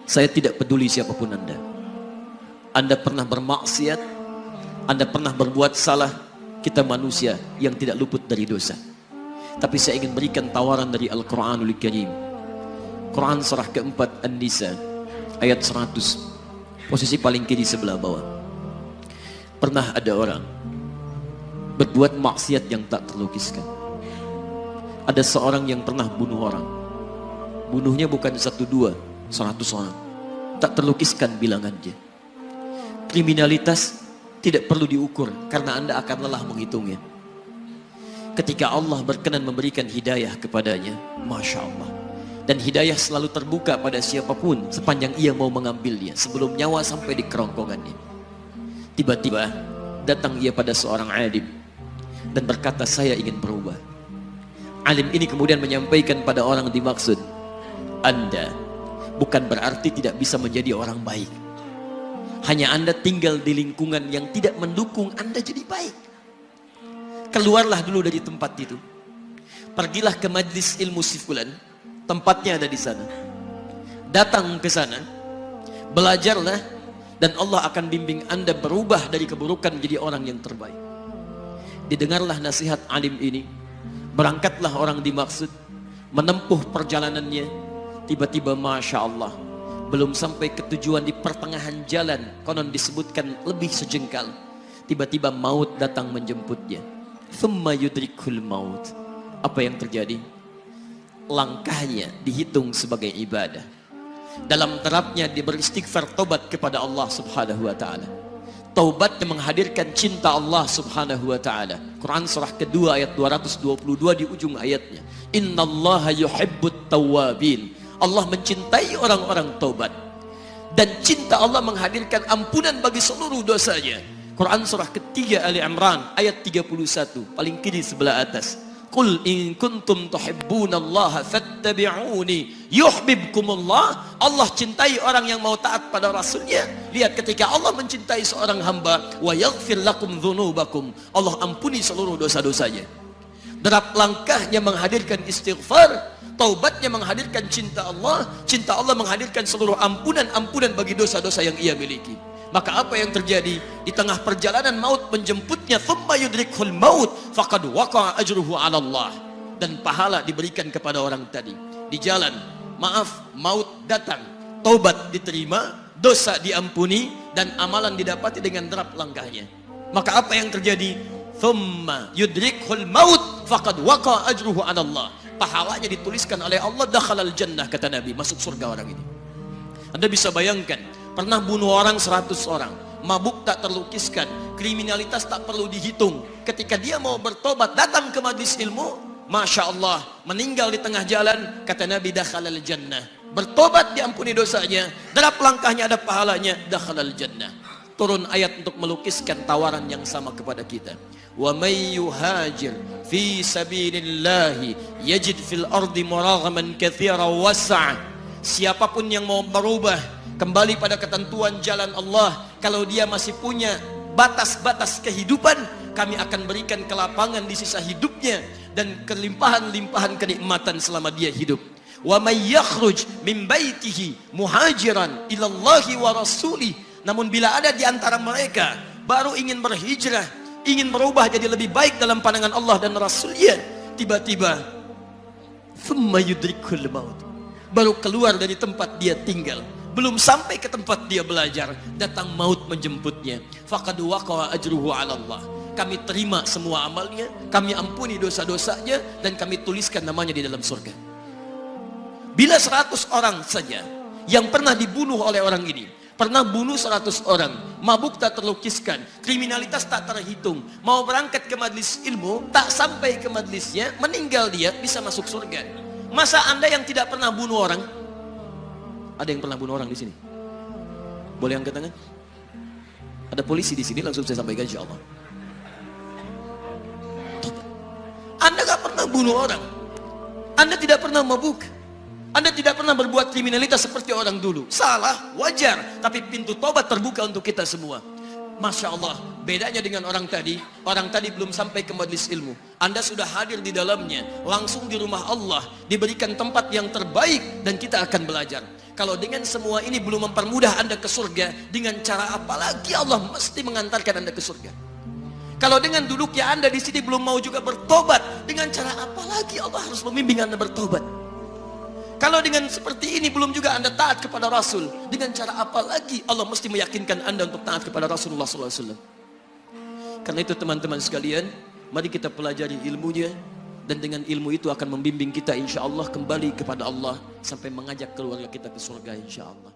Saya tidak peduli siapapun Anda. Anda pernah bermaksiat, Anda pernah berbuat salah. Kita manusia yang tidak luput dari dosa. Tapi saya ingin berikan tawaran dari Al-Quranul Karim. Quran surah keempat An-Nisa ayat 100, posisi paling kiri sebelah bawah. Pernah ada orang berbuat maksiat yang tak terlukiskan. Ada seorang yang pernah bunuh orang. Bunuhnya bukan 1, 2, 100 orang. Tak terlukiskan bilangannya. Kriminalitas tidak perlu diukur karena Anda akan lelah menghitungnya. Ketika Allah berkenan memberikan hidayah kepadanya, Masya Allah. Dan hidayah selalu terbuka pada siapapun sepanjang ia mau mengambilnya sebelum nyawa sampai di kerongkongannya. Tiba-tiba datang ia pada seorang alim dan berkata, saya ingin berubah. Alim ini kemudian menyampaikan pada orang dimaksud, Anda bukan berarti tidak bisa menjadi orang baik. Hanya Anda tinggal di lingkungan yang tidak mendukung Anda jadi baik. Keluarlah dulu dari tempat itu. Pergilah ke majlis ilmu si fulan, tempatnya ada di sana. Datang ke sana, belajarlah, dan Allah akan bimbing Anda berubah dari keburukan menjadi orang yang terbaik. Didengarlah nasihat alim ini. Berangkatlah orang dimaksud, menempuh perjalanannya. Tiba-tiba Masya Allah, belum sampai ke tujuan, di pertengahan jalan, konon disebutkan lebih sejengkal, tiba-tiba maut datang menjemputnya. Thumma yudrikul maut. Apa yang terjadi? Langkahnya dihitung sebagai ibadah. Dalam terapnya dia beristighfar, tobat kepada Allah subhanahu wa ta'ala. Taubat yang menghadirkan cinta Allah subhanahu wa ta'ala. Quran surah kedua ayat 222 di ujung ayatnya. Innallaha yuhibbut tawwabin. Allah mencintai orang-orang taubat. Dan cinta Allah menghadirkan ampunan bagi seluruh dosanya. Quran surah ketiga Ali Imran ayat 31, paling kiri sebelah atas. Qul in kuntum tuhibbunallaha fattabi'uni yuhibbukumullah. Allah cintai orang yang mau taat pada Rasulnya. Lihat, ketika Allah mencintai seorang hamba, wa yaghfir lakum dzunubakum, Allah ampuni seluruh dosa-dosanya. Derap langkahnya menghadirkan istighfar, taubatnya menghadirkan cinta Allah menghadirkan seluruh ampunan bagi dosa-dosa yang ia miliki. Maka apa yang terjadi? Di tengah perjalanan maut menjemputnya, thumma yudrikhul maut faqad waqa'a ajruhu 'ala Allah. Dan pahala diberikan kepada orang tadi. Di jalan, maaf, maut datang, taubat diterima, dosa diampuni, dan amalan didapati dengan derap langkahnya. Maka apa yang terjadi? Thumma yudrikhul maut faqad waqa'a ajruhu 'ala Allah. Pahalanya dituliskan oleh Allah, dakhalal jannah, kata Nabi, masuk surga orang ini. Anda bisa bayangkan, pernah bunuh orang 100 orang, mabuk tak terlukiskan, kriminalitas tak perlu dihitung. Ketika dia mau bertobat, datang ke majlis ilmu, Masya Allah, meninggal di tengah jalan, kata Nabi, dakhalal jannah. Bertobat diampuni dosanya, derap langkahnya ada pahalanya, dakhalal jannah. Turun ayat untuk melukiskan tawaran yang sama kepada kita. Wa may yuhajir fi sabilillahi yajid fil ardi muraghaman katsiran was'a. Siapapun yang mau berubah kembali pada ketentuan jalan Allah, kalau dia masih punya batas-batas kehidupan, kami akan berikan kelapangan di sisa hidupnya dan kelimpahan-limpahan kenikmatan selama dia hidup. Wa may yakhruj min baitihi muhajiran ilallahi wa rasulih. Namun bila ada di antara mereka baru ingin berhijrah, ingin berubah jadi lebih baik dalam pandangan Allah dan Rasulnya, tiba-tiba thumma yudrikul maut, baru keluar dari tempat dia tinggal, belum sampai ke tempat dia belajar, datang maut menjemputnya, faqad waqa'a ajruhu 'ala Allah. Kami terima semua amalnya, kami ampuni dosa-dosanya, dan kami tuliskan namanya di dalam surga. Bila 100 orang saja yang pernah dibunuh oleh orang ini, pernah bunuh 100 orang, mabuk tak terlukiskan, kriminalitas tak terhitung, mau berangkat ke majlis ilmu, tak sampai ke majlisnya, meninggal dia, bisa masuk surga. Masa Anda yang tidak pernah bunuh orang? Ada yang pernah bunuh orang di sini? Boleh angkat tangan? Ada polisi di sini, langsung saya sampaikan insyaallah. Anda gak pernah bunuh orang, Anda tidak pernah mabuk, Anda tidak pernah berbuat kriminalitas seperti orang dulu. Salah, wajar, tapi pintu tobat terbuka untuk kita semua. Masya Allah, bedanya dengan orang tadi belum sampai ke majlis ilmu, Anda sudah hadir di dalamnya, langsung di rumah Allah, diberikan tempat yang terbaik, dan kita akan belajar. Kalau dengan semua ini belum mempermudah Anda ke surga, dengan cara apa lagi Allah mesti mengantarkan Anda ke surga? Kalau dengan duduknya Anda di sini belum mau juga bertobat, dengan cara apa lagi Allah harus membimbing Anda bertobat? Kalau dengan seperti ini belum juga Anda taat kepada Rasul, dengan cara apa lagi Allah mesti meyakinkan Anda untuk taat kepada Rasulullah SAW? Karena itu teman-teman sekalian, mari kita pelajari ilmunya, dan dengan ilmu itu akan membimbing kita insya Allah kembali kepada Allah sampai mengajak keluarga kita ke surga insya Allah.